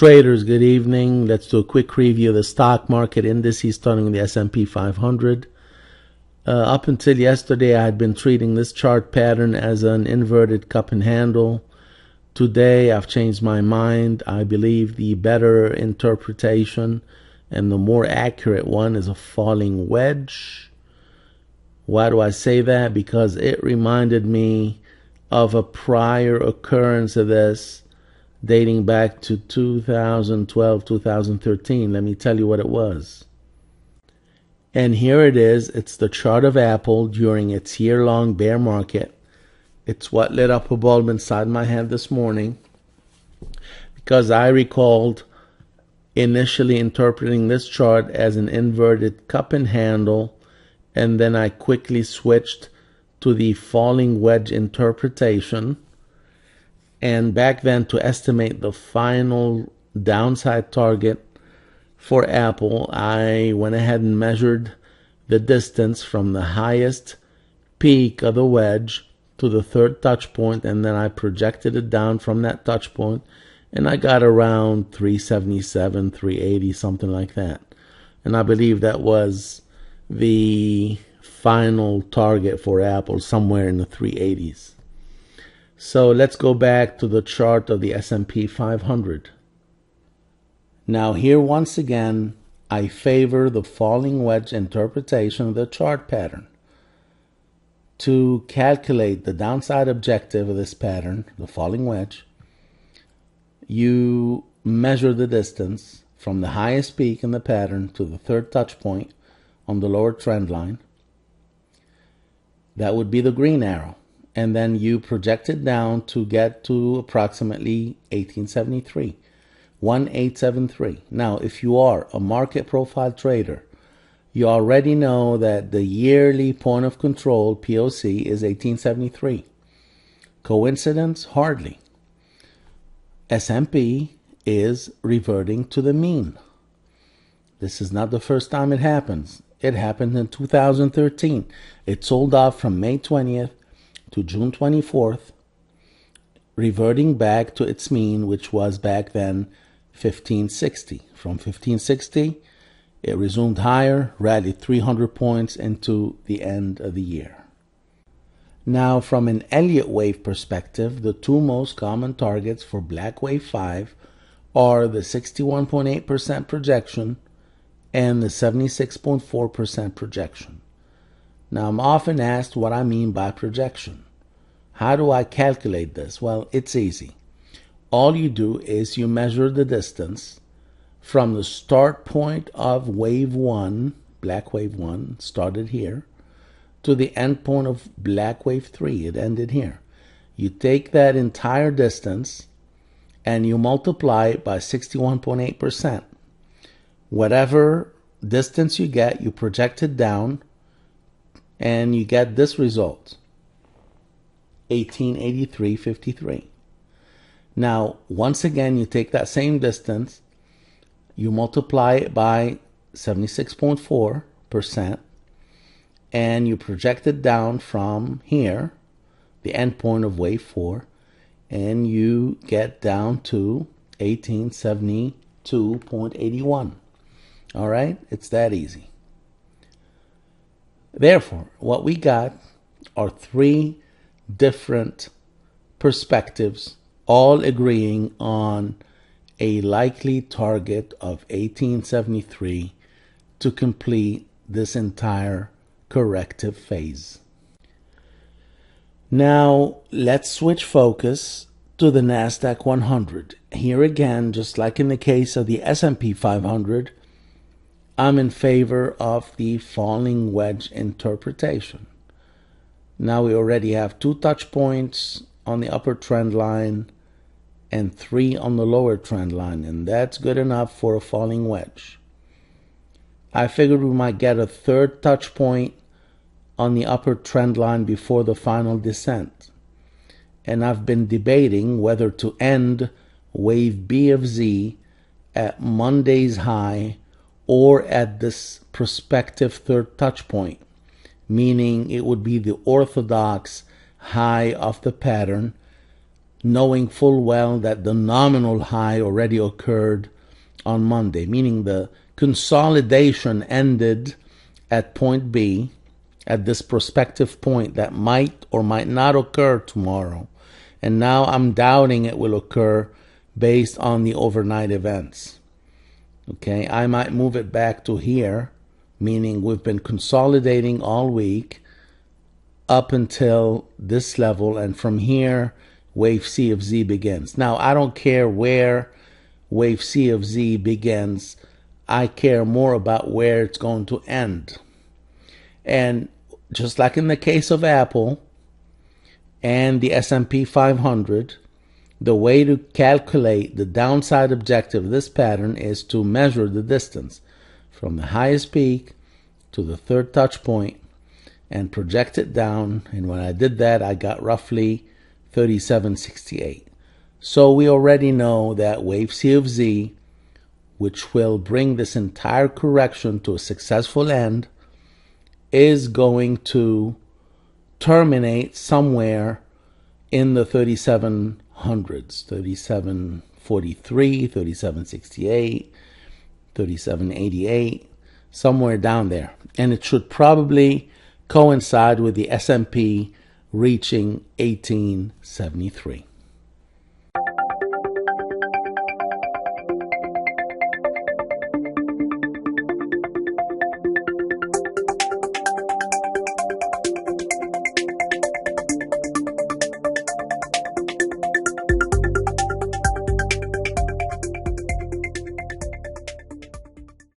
Traders, good evening. Let's do a quick review of the stock market indices starting with the S&P 500. Up until yesterday, I had been treating this chart pattern as an inverted cup and handle. Today, I've changed my mind. I believe the better interpretation and the more accurate one is a falling wedge. Why do I say that? Because it reminded me of a prior occurrence of this dating back to 2012, 2013. Let me tell you what it was. And here it is. It's the chart of Apple during its year-long bear market. It's what lit up a bulb inside my head this morning, because I recalled initially interpreting this chart as an inverted cup and handle, and then I quickly switched to the falling wedge interpretation. And back then, to estimate the final downside target for Apple, I went ahead and measured the distance from the highest peak of the wedge to the third touch point, and then I projected it down from that touch point, and I got around 377, 380, something like that. And I believe that was the final target for Apple, somewhere in the 380s. So let's go back to the chart of the S&P 500. Now here once again, I favor the falling wedge interpretation of the chart pattern. To calculate the downside objective of this pattern, the falling wedge, you measure the distance from the highest peak in the pattern to the third touch point on the lower trend line. That would be the green arrow. And then you project it down to get to approximately 1873, 1873. Now, if you are a market profile trader, you already know that the yearly point of control, POC, is 1873. Coincidence? Hardly. S&P is reverting to the mean. This is not the first time it happens. It happened in 2013. It sold off from May 20th to June 24th, reverting back to its mean, which was back then 1560. From 1560, it resumed higher, rallied 300 points into the end of the year. Now, from an Elliott wave perspective, the two most common targets for Black Wave 5 are the 61.8% projection and the 76.4% projection. Now, I'm often asked what I mean by projection. How do I calculate this? Well, it's easy. All you do is you measure the distance from the start point of wave 1, Black Wave 1, started here, to the end point of Black Wave 3, it ended here. You take that entire distance and you multiply it by 61.8%. Whatever distance you get, you project it down, and you get this result, 1883.53. Now, once again, you take that same distance, you multiply it by 76.4%, and you project it down from here, the end point of wave 4, and you get down to 1872.81. All right? It's that easy. Therefore, what we got are three different perspectives, all agreeing on a likely target of 1873 to complete this entire corrective phase. Now, let's switch focus to the Nasdaq 100. Here again, just like in the case of the S&P 500, I'm in favor of the falling wedge interpretation. Now we already have 2 touch points on the upper trend line and 3 on the lower trend line, and that's good enough for a falling wedge. I figured we might get a third touch point on the upper trend line before the final descent. And I've been debating whether to end wave B of Z at Monday's high or at this prospective third touch point, meaning it would be the orthodox high of the pattern knowing full well that the nominal high already occurred on Monday, meaning the consolidation ended at point B, at this prospective point that might or might not occur tomorrow. And now I'm doubting it will occur based on the overnight events. Okay, I might move it back to here, meaning we've been consolidating all week up until this level, and from here wave C of Z begins. Now I don't care where wave C of Z begins, I care more about where it's going to end. And just like in the case of Apple and the S&P 500, the way to calculate the downside objective of this pattern is to measure the distance from the highest peak to the third touch point and project it down. And when I did that, I got roughly 37.68. So we already know that wave C of Z, which will bring this entire correction to a successful end, is going to terminate somewhere in the 3700s, 3743, 3768, 3788, somewhere down there. And it should probably coincide with the S&P reaching 1873.